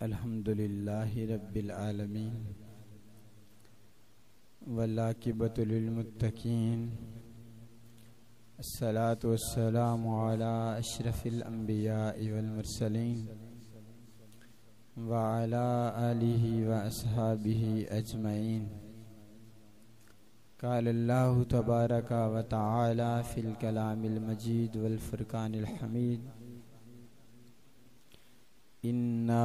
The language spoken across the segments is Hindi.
अल्हम्दुलिल्लाहि रब्बिल आलमीन वल्लाकिबतु लिल मुत्तकीन अस्सलातु वस्सलामु अला अशरफिल अंबियाइ वल मुरसलीन व अला आलिहि व अस्हाबिहि अजमईन। क़ाल अल्लाहु तबारका व तआला फिल कलामिल मजीद वल फुरकानिल हमीद इन्ना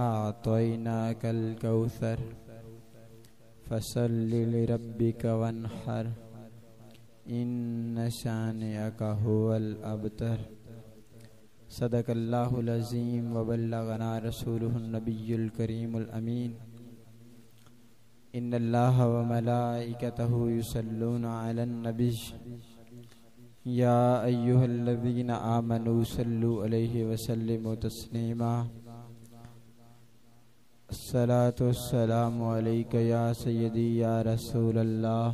आतैनाकल कौसर फसल्लि लिरब्बिका वन्हर इन्न शानिअका हुवल अबतर। सदक़ल्लाहुल अज़ीम व बल्लगना रसूलुहुन नबियुल करीमुल अमीन। इन्नल्लाहा व मलाइकतहु युसल्लूना अलन नबी या अय्युहल्लज़ीना आमनू सल्लु अलैहि व सल्लिमू तस्लीमा। अस्सलातु वस्सलामु अलैका या सय्यदी या रसूलल्लाह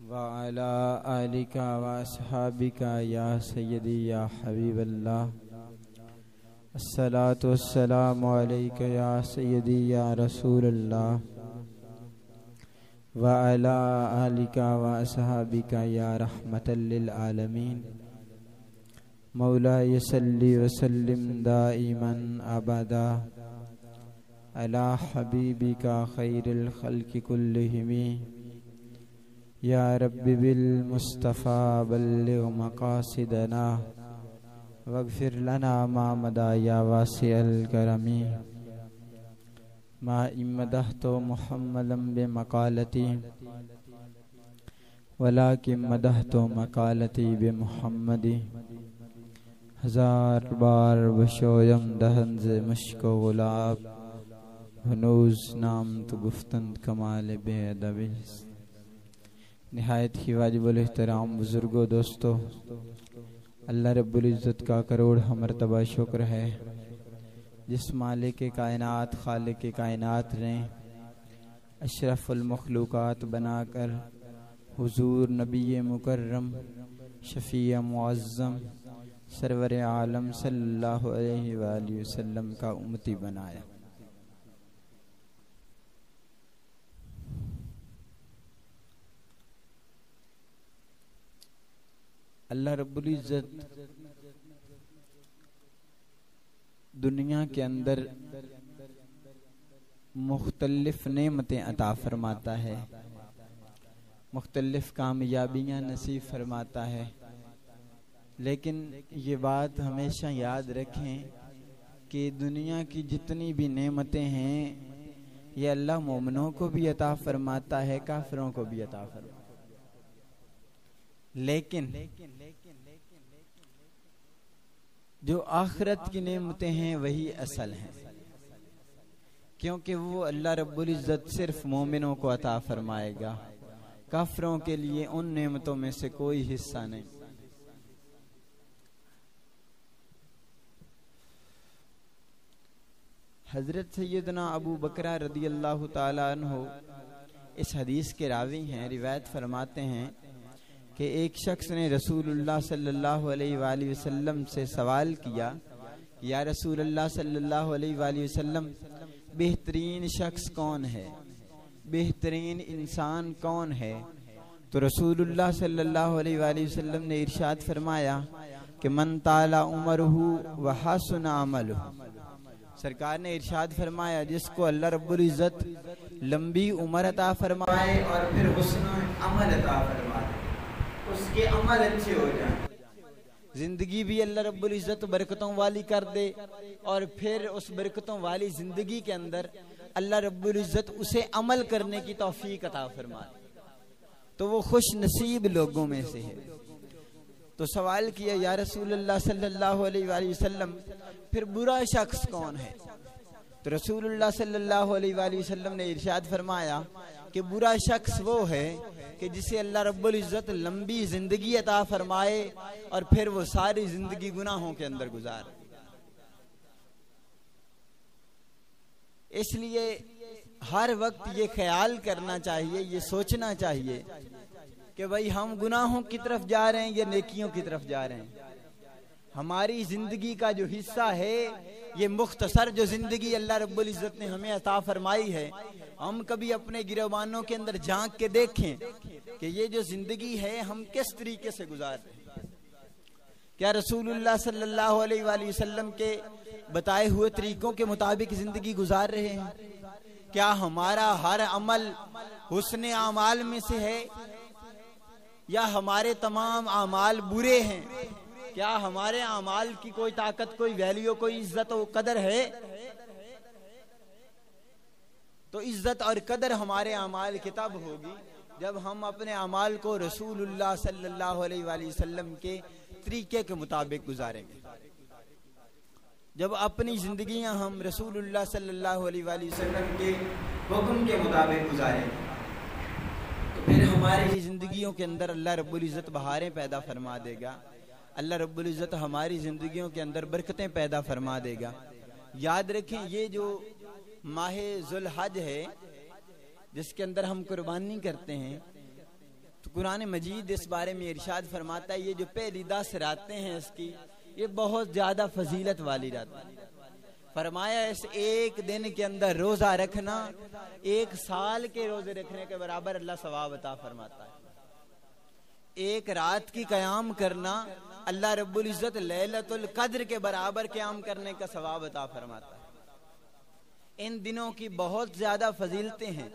व अला आलिका व अस्हाबिका या सय्यदी या हबीबल्लाह। अस्सलातु वस्सलामु अलैका या सय्यदी या रसूलल्लाह व अला आलिका व अस्हाबिका या रहमतल लिल आलमीन। मौला यसल्ली व सल्लिम दाइमन अबदा अला हबीबिका खैरिल खल्क़ि कुल्लिहिमी या रब्बि बिल मुस्तफ़ा बल्लिग़ मक़ासिदना वग़फ़िर लना मा मदा या वासिअल करमी। मा इम्मदहतो मुहम्मदम बिमक़ालती वलाकिन मदहतो मक़ालती बिमुहम्मदी। हजार बार बशोयम दहंज़ मुश्को गुलाब हनूज नाम तो गुफ्तन कमाल बेअदबी। निहायत ही वाजिबुल एहतराम बुजुर्गों, दोस्तों, अल्लाह रब्बुल इज़्ज़त का करोड़ मरतबा शुक्र है जिस मालिक के कायनात खालिक के कायनात ने अशरफुल मखलूक़ात बनाकर हुजूर नबी मुकर्रम शफ़ी मुअज़्ज़म सरवर आलम सल्लल्लाहु अलैहि वालैहि वसल्लम का उम्मती बनाया। अल्लाह रब्बुल इज़्ज़त दुनिया के अंदर मुख्तलिफ नेमतें अता फरमाता है, मुख्तलिफ कामयाबियाँ नसीब फरमाता है। लेकिन ये बात हमेशा याद रखें कि दुनिया की जितनी भी नेमतें हैं ये अल्लाह मोमिनों को भी अता फरमाता है, काफिरों को भी अता फरमाता है। लेकिन जो आखिरत की नेमतें हैं वही असल हैं, क्योंकि वो अल्लाह रब्बुल इज़्ज़त सिर्फ मोमिनों को अता फरमाएगा, काफिरों के लिए उन नेमतों में से कोई हिस्सा नहीं। हजरत सैयदना अबू बकरा रदियल्लाहु ताला अन्हु इस हदीस के रावी हैं, रिवायत फरमाते हैं कि एक शख्स ने रसूलुल्लाह सल्लल्लाहु अलैहि वसल्लम से सवाल किया, या रसूलुल्लाह सल्लल्लाहु अलैहि वसल्लम, बेहतरीन शख्स कौन है, बेहतरीन इंसान कौन है? तो रसूलुल्लाह सल्लल्लाहु अलैहि वसल्लम ने इरशाद फरमाया कि मन ताला उमरुहु व हसुन अमलुहु। सरकार ने इरशाद फरमाया जिसको अल्लाह रब्बुल इज़्ज़त लंबी उम्र अता फरमाए और फिर हुस्न अमल अता फरमाए, उसके अमल अच्छे हो जाए, जिंदगी भी अल्लाह रब्बुल इज़्ज़त बरकतों वाली कर दे और फिर उस बरकतों वाली जिंदगी के अंदर अल्लाह रब्बुल इज़्ज़त उसे अमल करने की तौफीक अता फरमाए, तो वो खुश नसीब लोगों में से है। तो सवाल किया, या रसूलुल्लाह सल्लल्लाहु अलैहि वसल्लम, फिर बुरा शख्स कौन है? तो रसूलुल्लाह सल्लल्लाहु अलैहि वसल्लम ने इरशाद फरमाया कि बुरा शख्स वो है कि जिसे अल्लाह रब्बुल इज़्ज़त लंबी जिंदगी अता फरमाए और फिर वो सारी जिंदगी गुनाहों के अंदर गुजारे। इसलिए हर वक्त ये ख्याल करना चाहिए, ये सोचना चाहिए कि भाई हम गुनाहों की तरफ जा रहे हैं या नेकियों की तरफ जा रहे हैं। हमारी जिंदगी का जो हिस्सा है ये मुख्तसर जो जिंदगी अल्लाह रब्बुल इज्जत ने हमें अता फरमाई है, हम कभी अपने गिरबानों के अंदर झांक के देखें कि ये जो जिंदगी है हम किस तरीके से गुजार रहे हैं। क्या रसूलुल्लाह सल्लल्लाहु अलैहि वसल्लम के बताए हुए तरीकों के मुताबिक जिंदगी गुजार रहे हैं? क्या हमारा हर अमल हुस्ने अमाल में से है या हमारे तमाम अमाल बुरे हैं? क्या हमारे अमाल की कोई ताकत, कोई वैल्यू, कोई इज्जत और कदर है? तो इज्जत और कदर हमारे अमाल की तब होगी जब हम अपने अमाल को रसूलुल्लाह सल्लल्लाहु अलैहि वसल्लम के तरीके के मुताबिक गुजारेंगे। जब अपनी जिंदगियां हम रसूलुल्लाह सल्लल्लाहु अलैहि वसल्लम के हुक्म के मुताबिक गुजारेंगे तो फिर हमारी जिंदगियों के अंदर अल्लाह रब्बुल इज्जत बहारें पैदा फरमा देगा। अल्लाह रब्बुल इज्जत हमारी जिंदगियों के अंदर बरकतें पैदा फरमा देगा। याद रखें, ये जो माहे जुल्हज है जिसके अंदर हम कुर्बानी करते हैं, तो कुरान मजीद इस बारे में इरशाद फरमाता है ये जो पहली 10 रातें हैं इसकी, ये बहुत ज्यादा फजीलत वाली रातें। फरमाया इस एक दिन के अंदर रोजा रखना 1 साल के रोजे रखने के बराबर अल्लाह सवाब अता फरमाता है। एक रात की क़याम करना अल्लाह रब्बुल इज्जत लैलतुल कद्र के बराबर क़याम करने का सवाब अता फरमाता है। इन दिनों की बहुत ज्यादा फजीलतें हैं।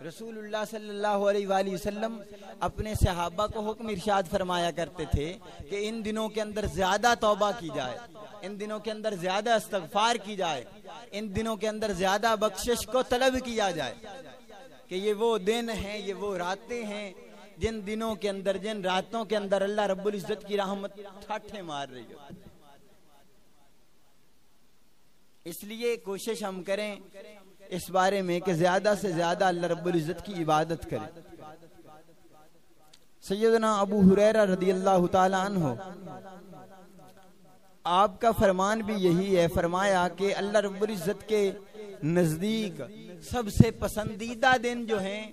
रसूलुल्लाह सल्लल्लाहु अलैहि वसल्लम अपने सहाबा को हुक्म इरशाद फरमाया करते थे कि इन दिनों के अंदर ज्यादा तौबा की जाए, इन दिनों के अंदर ज्यादा इस्तगफार की जाए, इन दिनों के अंदर ज्यादा बख्शिश को तलब किया जाए कि ये वो दिन हैं, ये वो रातें हैं जिन दिनों के अंदर, जिन रातों के अंदर अल्लाह रब्बुल इज्जत की रहमत ठाठे मार रही है। इसलिए कोशिश हम करें इस बारे में कि ज्यादा से ज्यादा अल्लाह रब्बुल इज्जत की इबादत करें। सैयदना अबू हुरैरा रदियल्लाहु ताला अन्हु, आपका फरमान भी यही है, फरमाया कि अल्लाह रब्बुल इज्जत के नजदीक सबसे पसंदीदा दिन जो हैं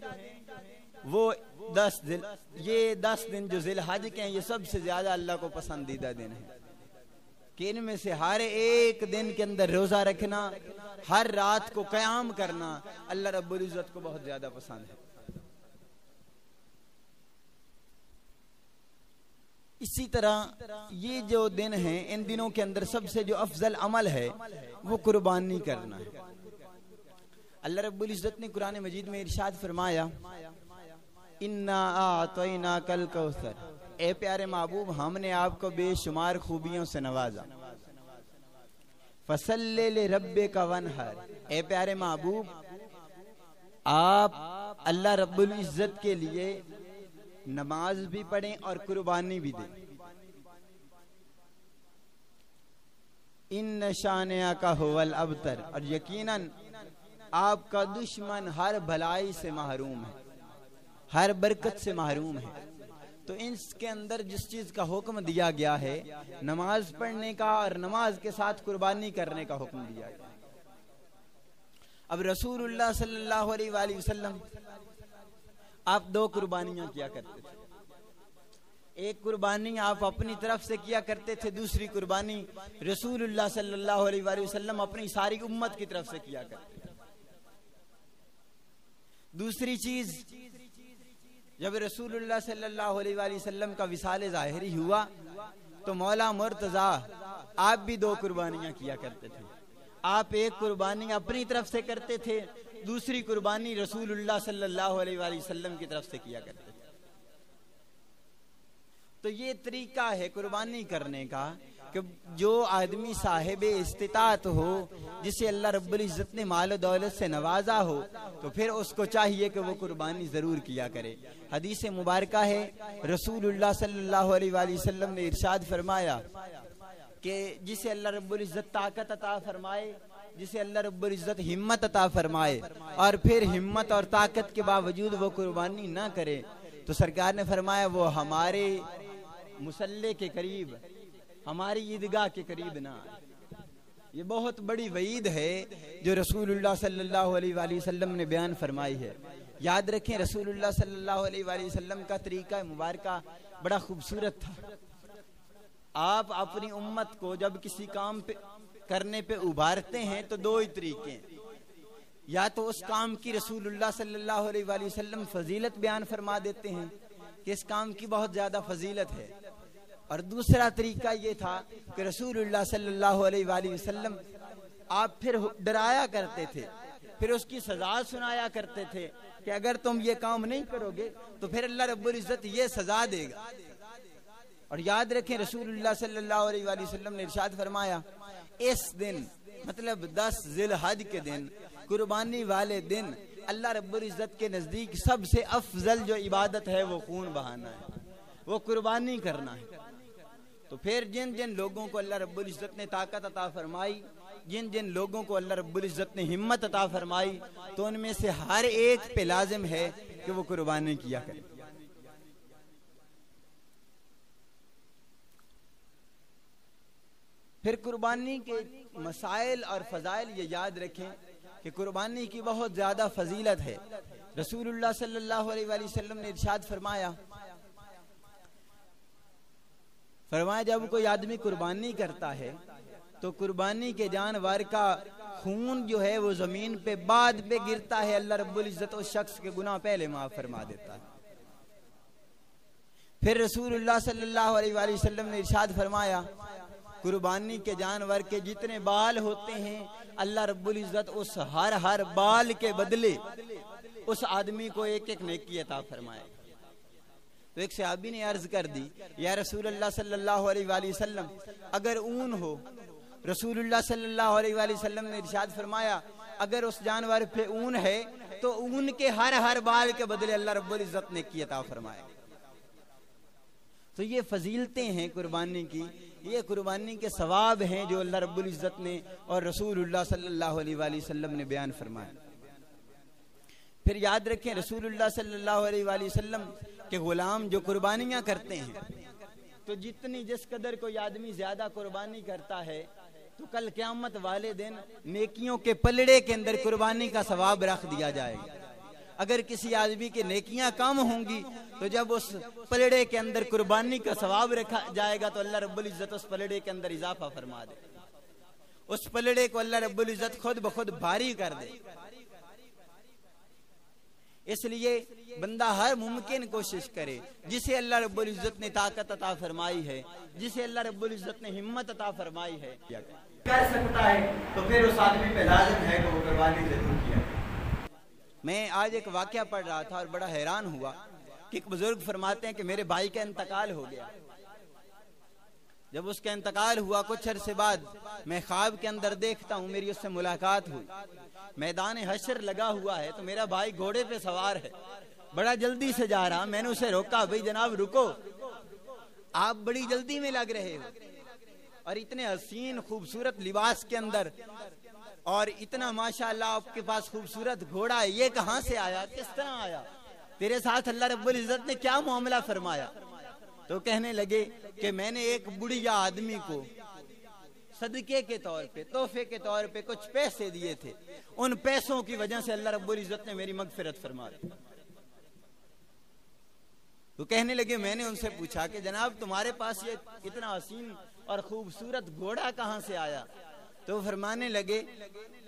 वो 10 दिन, ये 10 दिन जो जिलहज के हैं ये सबसे ज्यादा अल्लाह को पसंदीदा दिन है कि इनमें से हर एक दिन के अंदर रोजा रखना, हर रात को क़याम करना अल्लाह रब्बुल इज्जत को बहुत ज्यादा पसंद है। इसी तरह ये जो दिन है, इन दिनों के अंदर सबसे जो अफजल अमल है वो कुर्बानी करना है। अल्लाह रब्बुल इज्जत ने कुरान मजीद में इरशाद फरमाया, इन्ना आतैना कल कौसर, ए प्यारे महबूब हमने आपको बेशुमार खूबियों से नवाजा। फसल्ले ले रब्बे का वनहर, ए प्यारे महबूब आप अल्लाह रब्बुल इज्जत के लिए नमाज भी पढ़ें और कुर्बानी भी दें। इन शानिया का हुवल अबतर, और यकीनन आपका दुश्मन हर भलाई से महरूम है, हर बरकत से महरूम है। तो इसके अंदर जिस चीज का हुक्म दिया गया है, नमाज पढ़ने का और नमाज के साथ कुर्बानी करने का हुक्म दिया गया। अब रसूलुल्लाह सल्लल्लाहु अलैहि वसल्लम आप 2 कुर्बानियां किया करते थे। एक कुर्बानी आप अपनी तरफ से किया करते थे, दूसरी कुर्बानी रसूलुल्लाह सल्लल्लाहु अलैहि वसल्लम अपनी सारी उम्मत की तरफ से किया करते थे। दूसरी चीज, जब रसूलुल्लाह सल्लल्लाहु अलैहि वसल्लम का विसाल ज़ाहिरी हुआ तो मौला मुर्तजा आप भी 2 कुर्बानियां किया करते थे। आप एक कुर्बानी अपनी तरफ से करते थे, दूसरी कुर्बानी रसूलुल्लाह सल्लल्लाहु अलैहि वसल्लम की तरफ से किया करते थे। तो ये तरीका है कुर्बानी करने का कि जो आदमी साहिब इस्तिताअत हो, जिसे अल्लाह रब्बुल इज्जत ने माल दौलत से नवाजा हो, तो फिर उसको चाहिए कि वो कुर्बानी जरूर किया करे। हदीस मुबारका है, रसूलुल्लाह सल्लल्लाहु अलैहि वसल्लम ने इरशाद फरमाया कि जिसे अल्लाह रब्बुल इज्जत ताकत अता फरमाए, जिसे अल्लाह रब्बुल इज्जत हिम्मत अता फरमाए और फिर हिम्मत और ताकत के बावजूद वो कुर्बानी ना करे, तो सरकार ने फरमाया वो हमारे मुसल्ले के करीब, हमारी ईदगाह के करीब ना आए। ये बहुत बड़ी वईद है जो रसूलुल्लाह सल्लल्लाहु अलैहि वसल्लम ने बयान फरमाई है। याद रखें, रसूलुल्लाह सल्लल्लाहु अलैहि वसल्लम का तरीका मुबारका बड़ा खूबसूरत था। आप अपनी उम्मत को जब किसी काम पे करने पे उभारते हैं तो दो ही तरीके हैं, या तो उस काम की रसूलुल्लाह सल्लल्लाहु अलैहि वसल्लम फजीलत बयान फरमा देते हैं कि इस काम की बहुत ज्यादा फजीलत है, और दूसरा तरीका ये था कि रसूलुल्लाह सल्लल्लाहु अलैहि वसल्लम आप फिर डराया करते थे, फिर उसकी सजा सुनाया करते थे कि अगर तुम ये काम नहीं करोगे तो फिर अल्लाह रब्बुल इज्जत ये सजा देगा। और याद रखें रसूलुल्लाह सल्लल्लाहु अलैहि वसल्लम ने इरशाद फरमाया, इस दिन मतलब 10 ज़िलहज के दिन, कुर्बानी वाले दिन, अल्लाह रब्बुल इज्जत के नजदीक सबसे अफजल जो इबादत है वो खून बहाना है, वो कुर्बानी करना है। तो फिर जिन जिन लोगों को अल्लाह रब्बुल इज्जत ने ताकत अता फरमाई, जिन जिन लोगों को अल्लाह रब्बुल इज्जत ने हिम्मत अता फरमाई, तो उनमें से हर एक पे लाजिम है कि वो कुर्बानी किया करे। फिर कुर्बानी के मसाइल और फजाइल ये याद रखें कि कुर्बानी की बहुत ज्यादा फजीलत है। रसूलुल्लाह सल्लल्लाहु अलैहि वसल्लम ने इरशाद फरमाया जब कोई आदमी कुर्बानी करता है तो कुर्बानी के जानवर का खून जो है वो जमीन पे बाद पे गिरता है, अल्लाह रब्बुल इज्जत उस शख्स के गुनाह पहले माफ फरमा देता है। फिर रसूलुल्लाह सल्लल्लाहु अलैहि वसल्लम ने इरशाद फरमाया, कुर्बानी के जानवर के जितने बाल होते हैं, अल्लाह रब्बुल इज्जत उस हर बाल के बदले उस आदमी को एक एक नेकी अता फरमाए। तो एक सहाबी ने अर्ज कर दी, या रसूलुल्लाह सल्लल्लाहु अलैहि वसल्लम, अगर ऊन हो, रसूलुल्लाह सल्लल्लाहु अलैहि वसल्लम ने इरशाद फरमाया, अगर उस जानवर पे ऊन है तो ऊन के हर बाल के बदले अल्लाह रब्बुल इज्जत नेकी अता फरमाए। तो ये फजीलतें हैं कुर्बानी की, ये कुर्बानी के सवाब हैं जो अल्लाह रब्बुल इज्जत ने और रसूलुल्लाह सल्लल्लाहु अलैहि वसल्लम ने बयान फरमाए। फिर याद रखें रसूलुल्लाह सल्लल्लाहु अलैहि वसल्लम के गुलाम जो कुर्बानियां करते हैं, तो जितनी जिस कदर कोई आदमी ज्यादा कुर्बानी करता है तो कल क़यामत वाले दिन नेकियों के पलड़े के अंदर कुर्बानी का सवाब रख दिया जाएगा। अगर किसी आदमी की नेकियां कम होंगी तो जब उस पलड़े के अंदर कुर्बानी का सवाब रखा जाएगा तो अल्लाह रब्बुल इज्जत उस पलड़े के अंदर इजाफा फरमा दे, उस पलड़े को अल्लाह रब्बुल इज्जत खुद ब खुद भारी कर दे। इसलिए बंदा हर मुमकिन कोशिश करे, जिसे अल्लाह रब्बुल इज्जत ने ताकत अता फरमाई है, जिसे अल्लाह रब्बुल इज्जत ने हिम्मत अता फरमाई है, कर सकता है तो फिर उस आदमी पे लाजिम है कि वो कुर्बानी जरूर किया। मैं आज एक वाकया पढ़ रहा था और बड़ा हैरान हुआ कि एक बुजुर्ग फरमाते हैं कि मेरे भाई का इंतकाल हो गया। जब उसका इंतकाल हुआ कुछ अरसे बाद मैं ख्वाब के अंदर देखता हूँ, मेरी उससे मुलाकात हुई, मैदान हशर लगा हुआ है, तो मेरा भाई घोड़े पे सवार है, बड़ा जल्दी से जा रहा। मैंने उसे रोका, भाई जनाब रुको, आप बड़ी जल्दी में लग रहे हो, और इतने हसीन खूबसूरत लिबास के अंदर, और इतना माशाअल्लाह आपके पास खूबसूरत घोड़ा है, ये कहाँ से आया, किस तरह आया, तेरे साथ अल्लाह रब्बुल इज्जत ने क्या मामला फरमाया? तो कहने लगे कि मैंने एक बुढ़िया आदमी को सदके के तौर पे, तोहफे के तौर पे कुछ पैसे दिए थे, उन पैसों की वजह से अल्लाह रब्बुल इज्जत ने मेरी मगफिरत फरमा दी। तो कहने लगे, मैंने उनसे पूछा कि जनाब तुम्हारे पास ये इतना हसीन और खूबसूरत घोड़ा कहाँ से आया? तो फरमाने लगे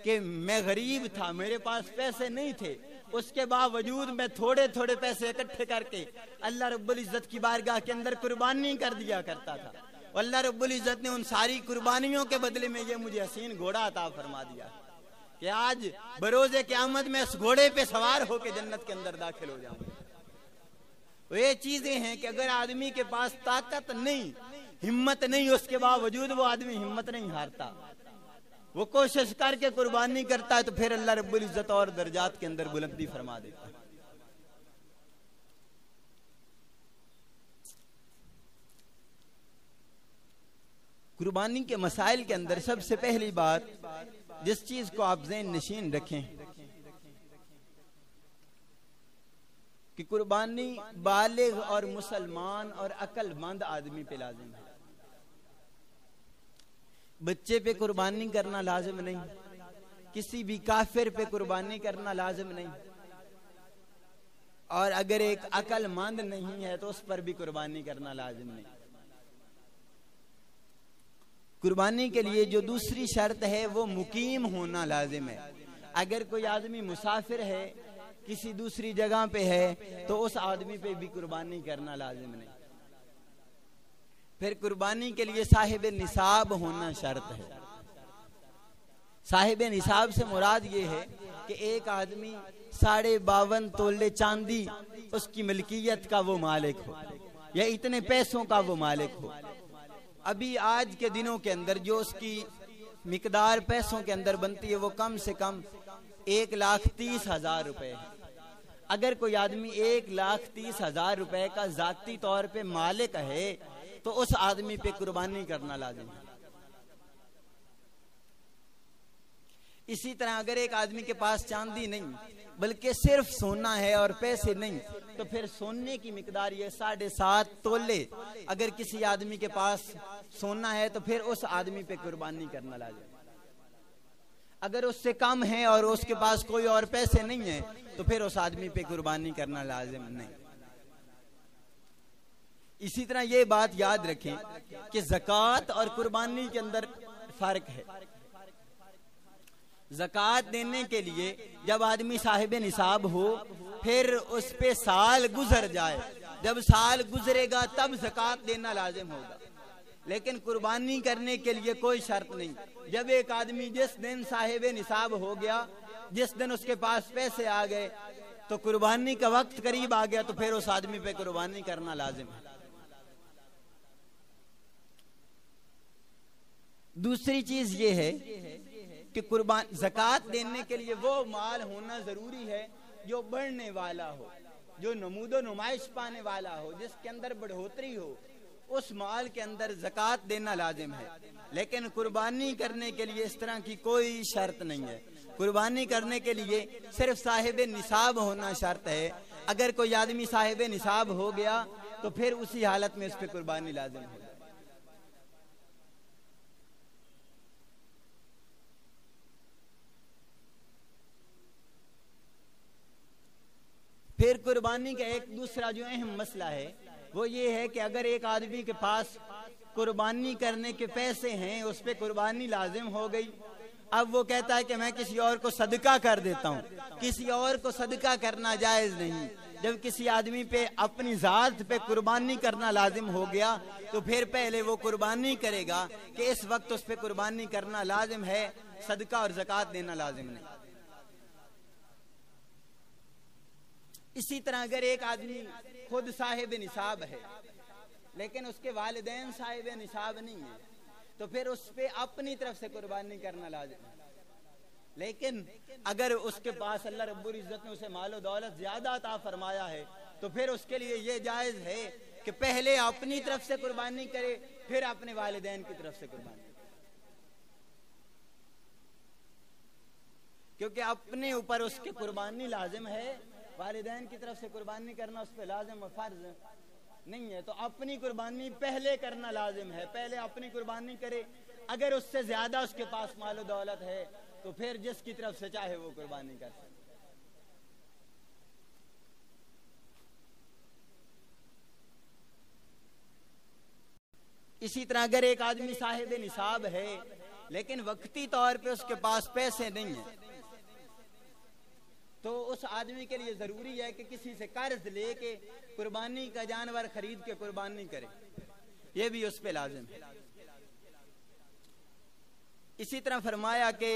कि मैं गरीब था, मेरे पास पैसे नहीं थे, उसके बावजूद मैं थोड़े थोड़े पैसे इकट्ठे करके अल्लाह रब्बुल इज्जत की बारगाह के अंदर कुर्बानी कर दिया करता था। अल्लाह रब्बुल इज्जत ने उन सारी कुर्बानियों के बदले में ये मुझे हसीन घोड़ा अता फरमा दिया कि आज बरोज़े क़यामत में इस घोड़े पे सवार होकर जन्नत के अंदर दाखिल हो जाऊं। तो ये चीजें हैं कि अगर आदमी के पास ताकत नहीं, हिम्मत नहीं, उसके बावजूद वो आदमी हिम्मत नहीं हारता, वो कोशिश करके कुर्बानी करता है, तो फिर अल्लाह रब्बुल इज्जत और दर्जात के अंदर बुलंदी फरमा देता है। कुर्बानी के मसाइल के अंदर सबसे पहली बात, जिस चीज को आप ज़हन नशीन रखें कि कुर्बानी बालिग और मुसलमान और अक्लमंद आदमी पे लाजिम है। बच्चे पे कुर्बानी करना लाजिम नहीं, किसी भी काफिर पे कुर्बानी करना लाजिम नहीं, और अगर एक अक्लमंद नहीं है तो उस पर भी कुर्बानी करना लाजिम नहीं। कुर्बानी के लिए जो दूसरी शर्त है वो मुकीम होना लाजिम है। अगर कोई आदमी मुसाफिर है, किसी दूसरी जगह पे है, तो उस आदमी पे भी कुर्बानी करना लाजिम नहीं। फिर कुर्बानी के लिए साहिब निसाब होना शर्त है। साहिब निसाब से मुराद ये है कि एक आदमी 52.5 तोले चांदी उसकी मिल्कियत का वो मालिक हो, या इतने पैसों का वो मालिक हो। अभी आज के दिनों के अंदर जो उसकी मिकदार पैसों के अंदर बनती है वो कम से कम 1,30,000 रुपए है। अगर कोई आदमी 1,30,000 रुपए का जाती तौर पे मालिक है तो उस आदमी पे कुर्बानी करना लाजिम है। इसी तरह अगर एक आदमी के पास चांदी नहीं बल्कि सिर्फ सोना है और पैसे नहीं, तो फिर सोने की मिकदार ये 7.5 तोले अगर किसी आदमी के पास सोना है तो फिर उस आदमी पे कुर्बानी करना लाजिम। अगर उससे कम है और उसके पास कोई और पैसे नहीं है तो फिर उस आदमी पे कुर्बानी करना लाजिम नहीं। इसी तरह ये बात याद रखें कि ज़कात और कुर्बानी के अंदर फर्क है। ज़कात देने के लिए जब आदमी साहिब निसाब हो, फिर उस पे साल गुजर जाए, जब साल गुजरेगा तब ज़कात देना लाजिम होगा। लेकिन कुर्बानी करने के लिए कोई शर्त नहीं। जब एक आदमी जिस दिन साहिब निसाब हो गया, जिस दिन उसके पास पैसे आ गए, तो कुर्बानी का वक्त करीब आ गया, तो फिर उस आदमी पे कुर्बानी करना लाजिम है। दूसरी चीज ये है कि कुर्बान ज़कात देने के लिए वो माल होना जरूरी है जो बढ़ने वाला हो, जो नमूदो नुमाइश पाने वाला हो, जिसके अंदर बढ़ोतरी हो, उस माल के अंदर ज़कात देना लाजिम है। लेकिन कुर्बानी करने के लिए इस तरह की कोई शर्त नहीं है। कुर्बानी करने के लिए सिर्फ साहिब निसाब होना शर्त है। अगर कोई आदमी साहिब निसाब हो गया तो फिर उसी हालत में उस पर कुर्बानी लाजिम है। फिर कुर्बानी का एक दूसरा जो अहम मसला है वो ये है कि अगर एक आदमी के पास कुर्बानी करने के पैसे हैं, उस पे कुर्बानी लाजिम हो गई, अब वो कहता है कि मैं किसी और को सदका कर देता हूँ। किसी और को सदका करना जायज नहीं। जब किसी आदमी पे अपनी जात पे कुर्बानी करना लाजिम हो गया तो फिर पहले वो कुर्बानी करेगा कि इस वक्त उस पे कुर्बानी करना लाजिम है, सदका और ज़कात देना लाजिम नहीं। इसी तरह अगर एक आदमी खुद साहिब निसाब है लेकिन उसके वालिदैन साहिब निसाब नहीं है तो फिर उस पे अपनी तरफ से कुर्बानी करना लाजिम है। लेकिन अगर उसके पास अल्लाह रब्बुल इज्जत ने उसे मालो दौलत ज्यादा अता फरमाया है तो फिर उसके लिए ये जायज है कि पहले अपनी तरफ से कुर्बानी करे, फिर अपने वालिदैन की तरफ से कुर्बानी करे, क्योंकि अपने ऊपर उसके कुर्बानी लाजिम है, वालिदैन की तरफ से कुर्बानी करना उस पर लाजिम और फर्ज नहीं है। तो अपनी कुर्बानी पहले करना लाजिम है, पहले अपनी कुर्बानी करे। अगर उससे ज्यादा उसके पास मालो दौलत है तो फिर जिसकी तरफ से चाहे वो कुर्बानी कर सकते। इसी तरह अगर एक आदमी साहिब निसाब है लेकिन वक्ती तौर पे उसके पास पैसे नहीं है तो उस आदमी के लिए जरूरी है कि किसी से कर्ज लेके कुर्बानी का जानवर खरीद के कुर्बानी करे, ये भी उस पे लाजिम है। इसी तरह फरमाया कि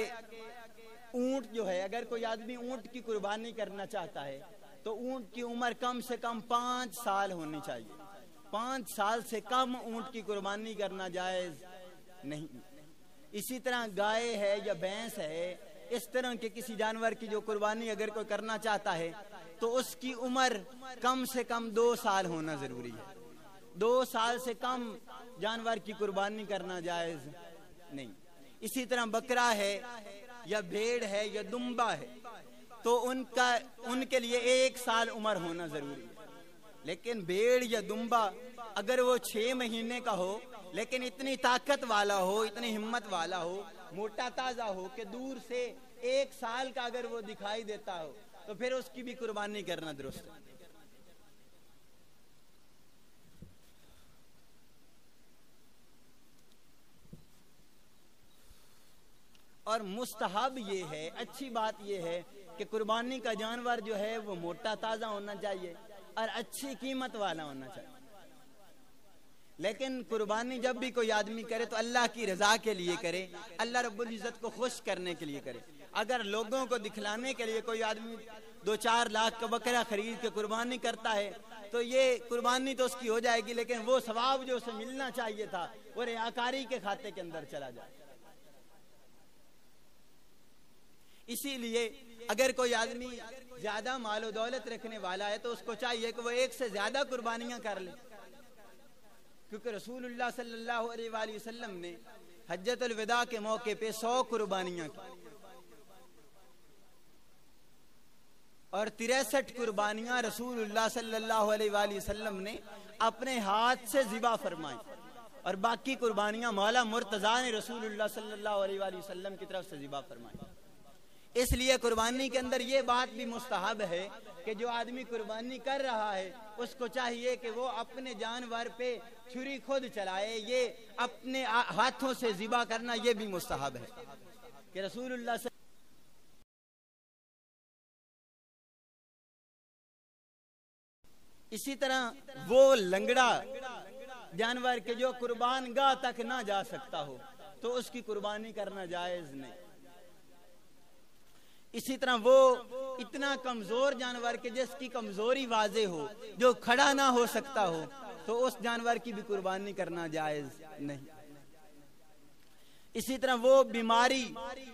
ऊंट जो है, अगर कोई आदमी ऊंट की कुर्बानी करना चाहता है तो ऊंट की उम्र कम से कम 5 साल होनी चाहिए। 5 साल से कम ऊंट की कुर्बानी करना जायज नहीं। इसी तरह गाय है या भैंस है, इस तरह के किसी जानवर की जो कुर्बानी अगर कोई करना चाहता है तो उसकी उम्र कम से कम 2 साल होना जरूरी है। 2 साल से कम जानवर की कुर्बानी करना जायज नहीं। इसी तरह बकरा है या भेड़ है या दुम्बा है तो उनके लिए 1 साल उम्र होना जरूरी है। लेकिन भेड़ या दुम्बा अगर वो 6 महीने का हो लेकिन इतनी ताकत वाला हो, इतनी हिम्मत वाला हो, मोटा ताजा हो कि दूर से 1 साल का अगर वो दिखाई देता हो तो फिर उसकी भी कुर्बानी करना दुरुस्त है। और मुस्तहब ये है, अच्छी बात ये है कि कुर्बानी का जानवर जो है वो मोटा ताज़ा होना चाहिए और अच्छी कीमत वाला होना चाहिए। लेकिन कुर्बानी जब भी कोई आदमी करे तो अल्लाह की रजा के लिए करे, अल्लाह रब्बुल इज्जत को खुश करने के लिए करे। अगर लोगों को दिखलाने के लिए कोई आदमी 2-4 लाख का बकरा खरीद के कुर्बानी करता है तो ये कुर्बानी तो उसकी हो जाएगी, लेकिन वो सवाब जो उसे मिलना चाहिए था वो रियाकारी के खाते के अंदर चला जाए। इसीलिए अगर कोई आदमी ज्यादा मालो दौलत रखने वाला है तो उसको चाहिए कि वो एक से ज्यादा कुर्बानियां कर ले, क्योंकि रसूलुल्लाह सल्लल्लाहु अलैहि वसल्लम ने हज्जतुल विदा के मौके पे 100 कुर्बानियां की और 63 कुर्बानियां रसूलुल्लाह सल्लल्लाहु अलैहि वसल्लम ने अपने हाथ से ज़िबा फरमाई और बाकी कुर्बानियां मौला मुर्तज़ा ने रसूलुल्लाह सल्लल्लाहु अलैहि वसल्लम की तरफ से ज़िबा फरमाई। इसलिए कुर्बानी के अंदर ये बात भी मुस्तहब है कि जो आदमी कुर्बानी कर रहा है उसको चाहिए कि वो अपने जानवर पे छुरी खुद चलाए। ये अपने हाथों से ज़िबा करना ये भी मुस्तहब है कि रसूलुल्लाह से इसी तरह वो लंगड़ा जानवर के जो कुर्बान गाह तक ना जा सकता हो तो उसकी कुर्बानी करना जायज नहीं। इसी तरह वो इतना कमजोर जानवर के जिसकी कमजोरी वाजे हो, जो खड़ा ना हो सकता हो, तो उस जानवर की भी कुर्बानी करना जायज नहीं। इसी तरह वो बीमारी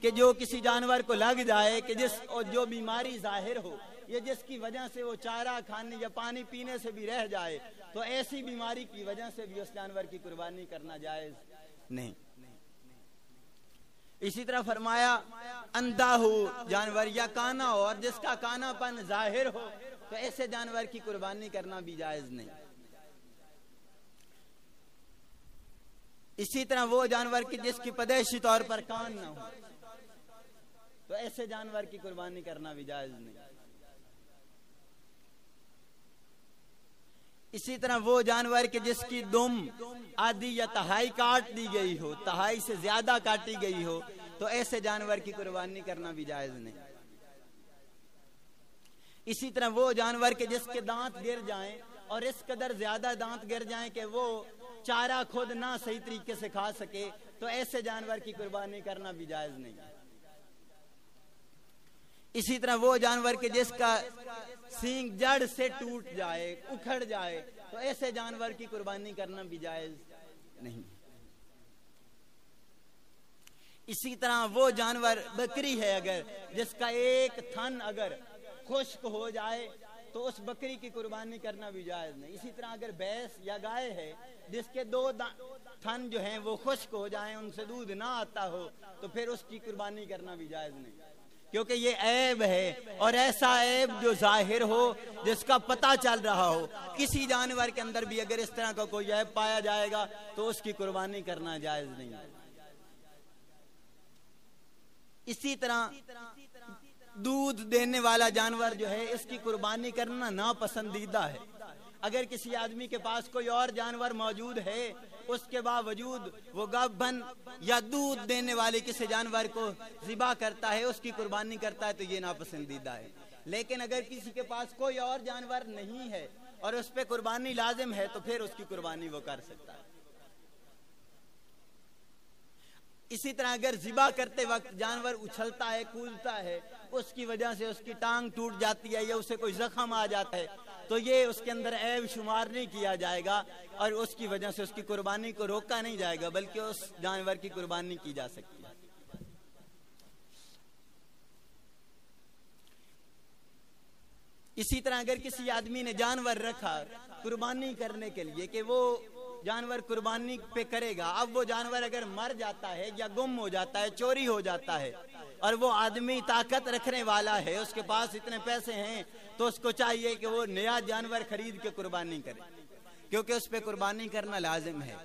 के जो किसी जानवर को लग जाए कि जो बीमारी जाहिर हो या जिसकी वजह से वो चारा खाने या पानी पीने से भी रह जाए, तो ऐसी बीमारी की वजह से भी उस जानवर की कुर्बानी करना जायज नहीं। इसी तरह फरमाया अंधा हो जानवर या काना हो और जिसका कानापन जाहिर हो तो ऐसे जानवर की कुर्बानी करना भी जायज नहीं। इसी तरह वो जानवर की जिसकी पैदाइशी तौर पर कान ना हो तो ऐसे जानवर की कुर्बानी करना भी जायज नहीं। इसी तरह वो जानवर के जिसकी दुम आदि या तहाई काट दी गई हो, तहाई से ज्यादा काटी गई हो, तो ऐसे जानवर की कुर्बानी करना भी जायज नहीं। इसी तरह वो जानवर के जिसके दांत गिर जाएं और इस कदर ज्यादा दांत गिर जाएं कि वो चारा खुद ना सही तरीके से खा सके, तो ऐसे जानवर की कुर्बानी करना भी जायज नहीं। इसी तरह वो जानवर के जिसका सींग जड़ से टूट जाए, उखड़ जाए, तो ऐसे जानवर की कुर्बानी करना भी जायज नहीं। इसी तरह वो जानवर बकरी है अगर जिसका एक थन अगर खुश्क हो जाए तो उस बकरी की कुर्बानी करना भी जायज नहीं। इसी तरह अगर भैंस या गाय है जिसके 2 थन जो हैं वो खुश्क हो जाएं, उनसे दूध ना आता हो, तो फिर उसकी कुर्बानी करना भी जायज नहीं, क्योंकि ये ऐब है और ऐसा ऐब जो जाहिर हो, जिसका पता चल रहा हो। किसी जानवर के अंदर भी अगर इस तरह का कोई ऐब पाया जाएगा तो उसकी कुर्बानी करना जायज नहीं। इसी तरह दूध देने वाला जानवर जो है इसकी कुर्बानी करना नापसंदीदा है। अगर किसी आदमी के पास कोई और जानवर मौजूद है, उसके बावजूद वो गाभन या दूध देने वाले किसी जानवर को ज़िबा करता है, उसकी कुर्बानी करता है, तो ये नापसंदीदा है। लेकिन अगर किसी के पास कोई और जानवर नहीं है और उस पर कुर्बानी लाजिम है तो फिर उसकी कुर्बानी वो कर सकता है। इसी तरह अगर ज़िबा करते वक्त जानवर उछलता है, कूदता है, उसकी वजह से उसकी टांग टूट जाती है या उसे कोई जख्म आ जाता है, तो ये उसके अंदर ऐब शुमार नहीं किया जाएगा और उसकी वजह से उसकी कुर्बानी को रोका नहीं जाएगा, बल्कि उस जानवर की कुर्बानी की जा सकती है। इसी तरह अगर किसी आदमी ने जानवर रखा कुर्बानी करने के लिए कि वो जानवर कुर्बानी पे करेगा, अब वो जानवर अगर मर जाता है या गुम हो जाता है, चोरी हो जाता है, और वो आदमी ताकत रखने वाला है, उसके पास इतने पैसे हैं, तो उसको चाहिए कि वो नया जानवर खरीद के कुर्बानी करे, क्योंकि उस पे कुर्बानी करना लाजिम है।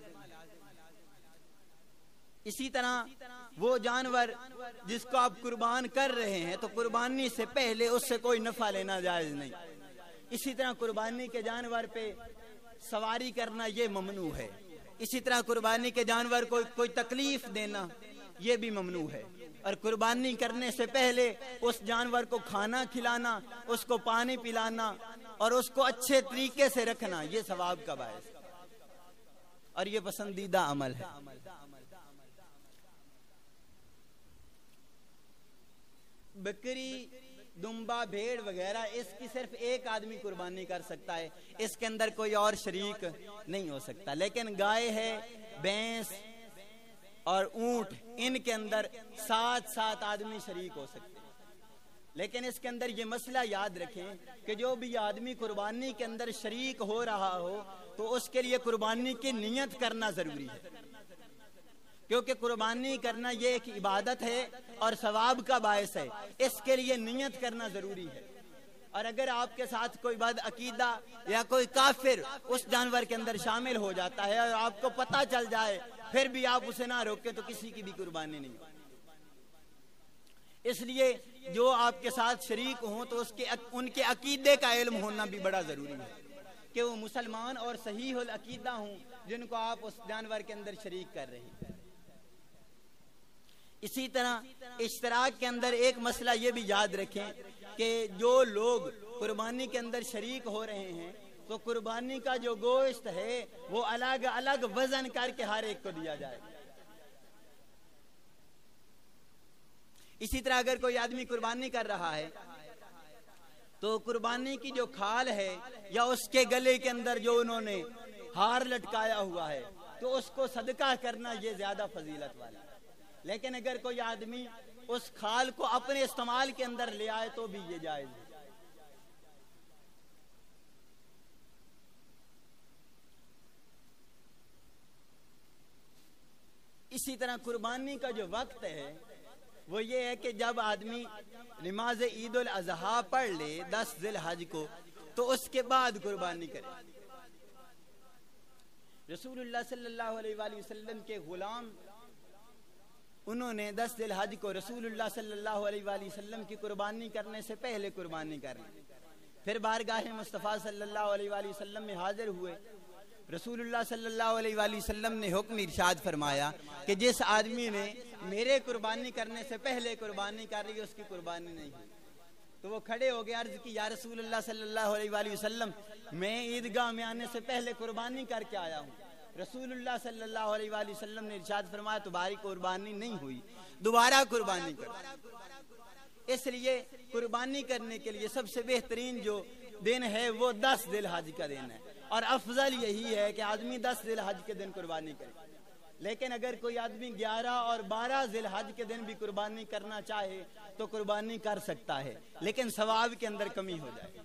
इसी तरह वो जानवर जिसको आप कुर्बान कर रहे हैं तो कुर्बानी से पहले उससे कोई नफा लेना जायज नहीं। इसी तरह कुर्बानी के जानवर पे सवारी करना ये ममनू है। इसी तरह कुर्बानी के जानवर को कोई तकलीफ देना ये भी ममनू है। और कुर्बानी करने से पहले उस जानवर को खाना खिलाना, उसको पानी पिलाना और उसको अच्छे तरीके से रखना, ये सवाब का बायस और ये पसंदीदा अमल है। बकरी, दुम्बा, भेड़ वगैरह इसकी सिर्फ एक आदमी कुर्बानी कर सकता है, इसके अंदर कोई और शरीक नहीं हो सकता। लेकिन गाय है, भैंस और ऊंट, इनके अंदर 7 आदमी शरीक हो सकते हैं। लेकिन इसके अंदर ये मसला याद रखें कि जो भी आदमी कुर्बानी के अंदर शरीक हो रहा हो तो उसके लिए कुर्बानी की नियत करना जरूरी है, क्योंकि कुर्बानी करना ये एक इबादत है और सवाब का बायस है, इसके लिए नियत करना जरूरी है। और अगर आपके साथ कोई बद अकीदा या कोई काफिर उस जानवर के अंदर शामिल हो जाता है और आपको पता चल जाए फिर भी आप उसे ना रोके तो किसी की भी कुर्बानी नहीं हो। इसलिए जो आपके साथ शरीक हों तो उनके अकीदे का इल्म होना भी बड़ा जरूरी है कि वो मुसलमान और सहीहुल अकीदा हों जिनको आप उस जानवर के अंदर शरीक कर रहे हैं। इसी तरह इश्तराक के अंदर एक मसला ये भी याद रखें कि जो लोग कुर्बानी के अंदर शरीक हो रहे हैं तो कुर्बानी का जो गोश्त है वो अलग अलग वजन करके हर एक को दिया जाए। इसी तरह अगर कोई आदमी कुर्बानी कर रहा है तो कुर्बानी की जो खाल है या उसके गले के अंदर जो उन्होंने हार लटकाया हुआ है तो उसको सदका करना ये ज्यादा फजीलत वाला है। लेकिन अगर कोई आदमी उस खाल को अपने इस्तेमाल के अंदर ले आए तो भी ये जायज है। इसी तरह कुर्बानी का जो वक्त है वो ये है कि जब आदमी नमाज ईद उल अजहा पढ़ ले 10 ज़िलहज को तो उसके बाद कुर्बानी करे। रसूलुल्लाह सल्लल्लाहु अलैहि वसल्लम के गुलाम उन्होंने 10 ज़िलहज को रसूलुल्लाह सल्लल्लाहु अलैहि वसल्लम की कुर्बानी करने से पहले कुर्बानी कर ली। फिर बारगाह मुस्तफ़ा सल्लल्लाहु अलैहि वसल्लम में हाजिर हुए। रसूलुल्लाह सल्लल्लाहु अलैहि वसल्लम ने हुक्म इरशाद फरमाया कि जिस आदमी ने मेरे कुर्बानी करने से पहले कुर्बानी कर ली उसकी कुर्बानी नहीं हुई। तो वो खड़े हो गए, अर्ज की या रसूलुल्लाह सल्लल्लाहु अलैहि वसल्लम मैं ईदगाह में आने से पहले कुर्बानी करके आया हूँ। रसूलुल्लाह सल्लल्लाहु अलैहि वसल्लम ने इरशाद फरमाया तुम्हारी कुर्बानी नहीं हुई, दोबारा कुर्बानी करो। इसलिए कुर्बानी करने के लिए सबसे बेहतरीन जो दिन है वो 10 ज़िलहज का दिन है और अफजल यही है कि आदमी 10 ज़िलहज के दिन कुर्बानी करे। लेकिन अगर कोई आदमी 11 और 12 ज़िलहज के दिन भी कुर्बानी करना चाहे तो कुर्बानी कर सकता है, लेकिन सवाब के अंदर कमी हो जाए।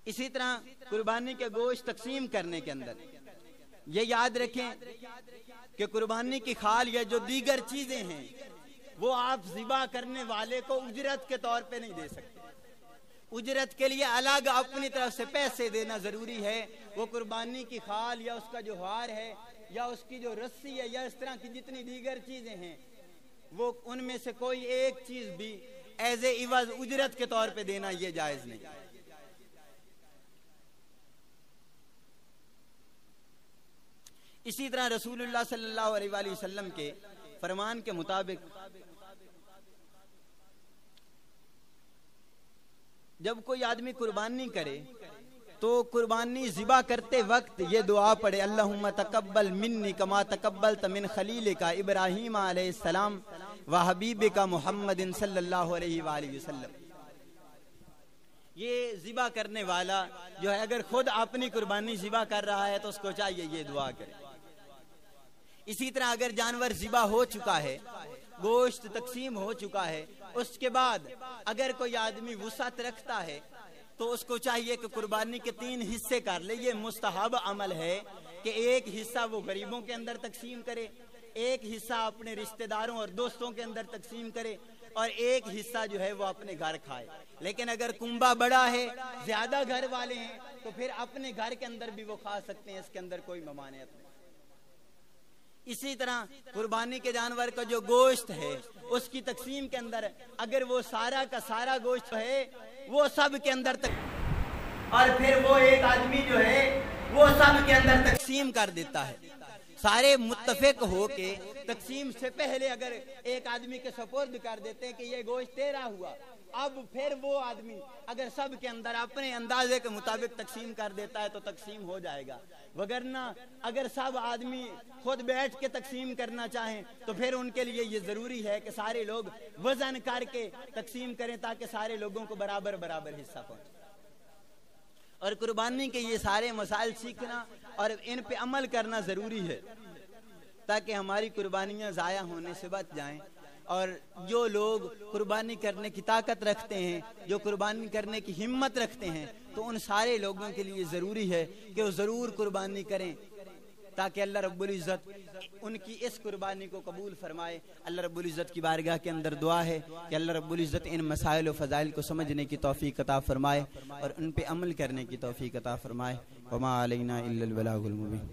इसी तरह कुर्बानी के गोश्त तकसीम करने के अंदर ये याद रखें कि कुर्बानी की खाल या जो दीगर चीजें हैं वो आप ज़िबा करने वाले को उजरत के तौर पे नहीं दे सकते। उजरत के लिए अलग अपनी तरफ से पैसे देना जरूरी है। वो कुर्बानी की खाल या उसका जो हार है या उसकी जो रस्सी है या इस तरह की जितनी दीगर चीजें हैं वो उनमें से कोई एक चीज भी एज ए इवज उजरत के तौर पे देना ये जायज नहीं। इसी तरह रसूलुल्लाह सल्लल्लाहु अलैहि वसल्लम के फरमान के मुताबिक जब कोई आदमी कुर्बानी करे तो कुर्बानी ज़िबा करते वक्त ये दुआ पढ़े, अल्लाहुम्मा तकब्बल मिन्नी कमा तकब्बलत मिन खलीलिका इब्राहीम अलैहिस्सलाम व हबीबिका मुहम्मदिन सल्लल्लाहु अलैहि वसल्लम। ये ज़िबा करने वाला जो है अगर खुद अपनी कुर्बानी ज़िबा कर रहा है तो उसको चाहिए ये दुआ करे। इसी तरह अगर जानवर ज़िबा हो चुका है, गोश्त तकसीम हो चुका है, उसके बाद अगर कोई आदमी वुसअत रखता है तो उसको चाहिए कि कुर्बानी के 3 हिस्से कर ले। ये मुस्तहब अमल है कि एक हिस्सा वो गरीबों के अंदर तकसीम करे, एक हिस्सा अपने रिश्तेदारों और दोस्तों के अंदर तकसीम करे और एक हिस्सा जो है वो अपने घर खाए। लेकिन अगर कुंबा बड़ा है, ज्यादा घर वाले हैं तो फिर अपने घर के अंदर भी वो खा सकते हैं, इसके अंदर कोई ममानियत नहीं। इसी तरह कुर्बानी के जानवर का जो गोश्त है उसकी तकसीम के अंदर अगर वो सारा का सारा गोश्त है वो सब के अंदर तक और फिर वो एक आदमी जो है वो सब के अंदर तकसीम कर देता है सारे मुत्तफिक हो के तकसीम से पहले अगर एक आदमी के सपोर्द कर देते हैं कि ये गोश्त तेरा हुआ, अब फिर वो आदमी अगर सब के अंदर अपने अंदाजे के मुताबिक तकसीम कर देता है तो तकसीम हो जाएगा, वगरना अगर सब आदमी खुद बैठ के तकसीम करना चाहें तो फिर उनके लिए ये जरूरी है कि सारे लोग वजन करके तकसीम करें ताकि सारे लोगों को बराबर बराबर हिस्सा पहुंचे। और कुर्बानी के ये सारे मसाइल सीखना और इन पे अमल करना जरूरी है ताकि हमारी कुर्बानियां जाया होने से बच जाएं। और जो लोग कुर्बानी करने की ताकत रखते हैं, जो कुर्बानी करने की हिम्मत रखते हैं, तो उन सारे लोगों के लिए ज़रूरी है कि वो ज़रूर कुर्बानी करें ताकि अल्लाह रब्बुल इज़्ज़त उनकी इस कुर्बानी को कबूल फरमाए। अल्लाह रब्बुल इज़्ज़त की बारगाह के अंदर दुआ है कि अल्लाह रब्बुल इज़्ज़त इन मसाइल व फ़ज़ाइल को समझने की तौफ़ीक़ अता फरमाए और उन पे अमल करने की तौफ़ीक़ अता फरमाए। वमा अलैना इल्लल बलागुल मुबीन।